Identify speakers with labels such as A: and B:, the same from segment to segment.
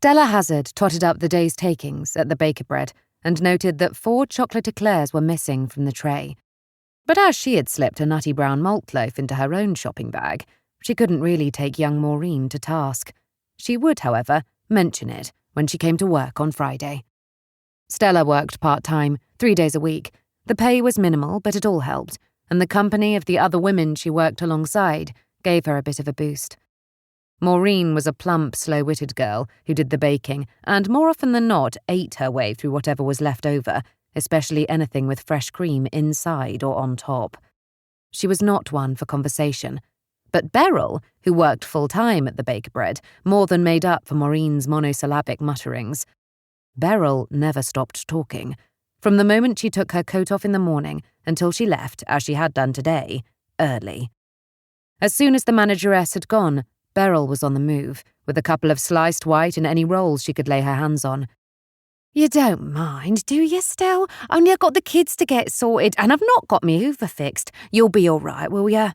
A: Stella Hazard totted up the day's takings at the baker bread and noted that 4 chocolate eclairs were missing from the tray. But as she had slipped a nutty brown malt loaf into her own shopping bag, she couldn't really take young Maureen to task. She would, however, mention it when she came to work on Friday. Stella worked part-time, 3 days a week. The pay was minimal, but it all helped, and the company of the other women she worked alongside gave her a bit of a boost. Maureen was a plump, slow-witted girl who did the baking and, more often than not, ate her way through whatever was left over, especially anything with fresh cream inside or on top. She was not one for conversation. But Beryl, who worked full-time at the baker bread, more than made up for Maureen's monosyllabic mutterings. Beryl never stopped talking, from the moment she took her coat off in the morning until she left, as she had done today, early. As soon as the manageress had gone, Beryl was on the move, with a couple of sliced white and any rolls she could lay her hands on. "You don't mind, do you, Stell? Only I've got the kids to get sorted, and I've not got me Hoover fixed. You'll be all right, will you?"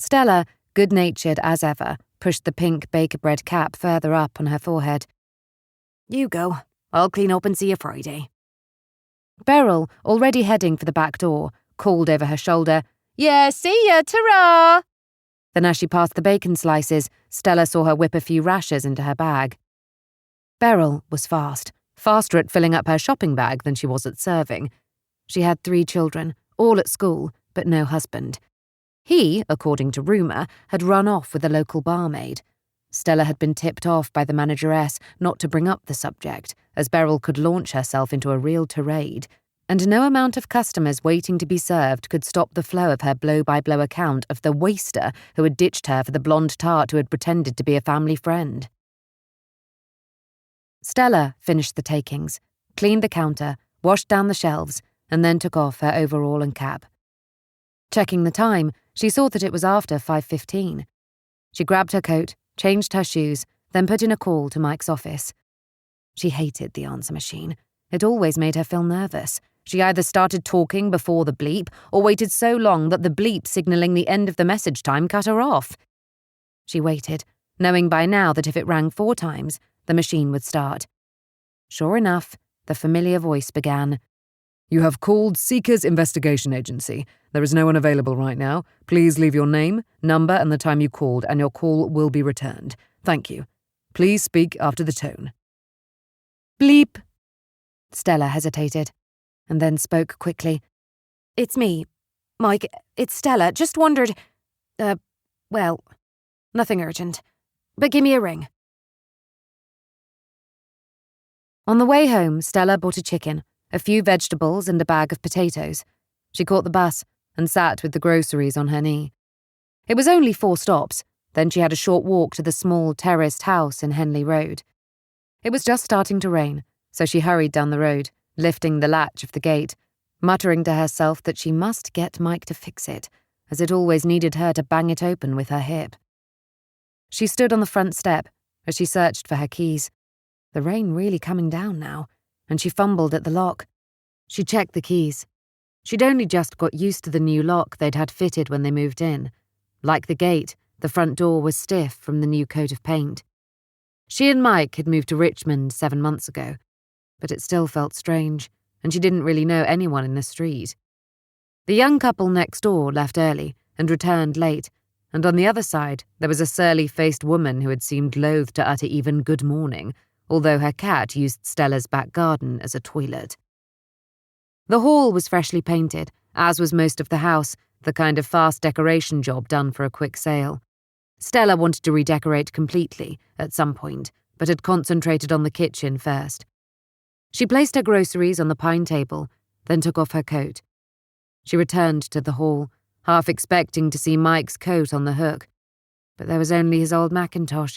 A: Stella, good-natured as ever, pushed the pink baker bread cap further up on her forehead. "You go. I'll clean up and see you Friday." Beryl, already heading for the back door, called over her shoulder, "Yeah, see ya, ta-ra!" Then as she passed the bacon slices, Stella saw her whip a few rashers into her bag. Beryl was faster at filling up her shopping bag than she was at serving. She had 3 children, all at school, but no husband. He, according to rumour, had run off with a local barmaid. Stella had been tipped off by the manageress not to bring up the subject, as Beryl could launch herself into a real tirade, and no amount of customers waiting to be served could stop the flow of her blow-by-blow account of the waster who had ditched her for the blonde tart who had pretended to be a family friend. Stella finished the takings, cleaned the counter, washed down the shelves, and then took off her overall and cap. Checking the time, she saw that it was after 5:15. She grabbed her coat, changed her shoes, then put in a call to Mike's office. She hated the answer machine. It always made her feel nervous. She either started talking before the bleep or waited so long that the bleep signalling the end of the message time cut her off. She waited, knowing by now that if it rang 4 times, the machine would start. Sure enough, the familiar voice began. "You have called Seekers Investigation Agency. There is no one available right now. Please leave your name, number, and the time you called, and your call will be returned. Thank you. Please speak after the tone." "Bleep." Stella hesitated, and then spoke quickly. "It's me. Mike, it's Stella. Just wondered... well, nothing urgent. But give me a ring." On the way home, Stella bought a chicken, a few vegetables and a bag of potatoes. She caught the bus and sat with the groceries on her knee. It was only 4 stops, then she had a short walk to the small terraced house in Henley Road. It was just starting to rain, so she hurried down the road, lifting the latch of the gate, muttering to herself that she must get Mike to fix it, as it always needed her to bang it open with her hip. She stood on the front step as she searched for her keys. The rain really coming down now, and she fumbled at the lock. She checked the keys. She'd only just got used to the new lock they'd had fitted when they moved in. Like the gate, the front door was stiff from the new coat of paint. She and Mike had moved to Richmond 7 months ago, but it still felt strange, and she didn't really know anyone in the street. The young couple next door left early and returned late, and on the other side there was a surly-faced woman who had seemed loath to utter even good morning, although her cat used Stella's back garden as a toilet. The hall was freshly painted, as was most of the house, the kind of fast decoration job done for a quick sale. Stella wanted to redecorate completely at some point, but had concentrated on the kitchen first. She placed her groceries on the pine table, then took off her coat. She returned to the hall, half expecting to see Mike's coat on the hook, but there was only his old Macintosh.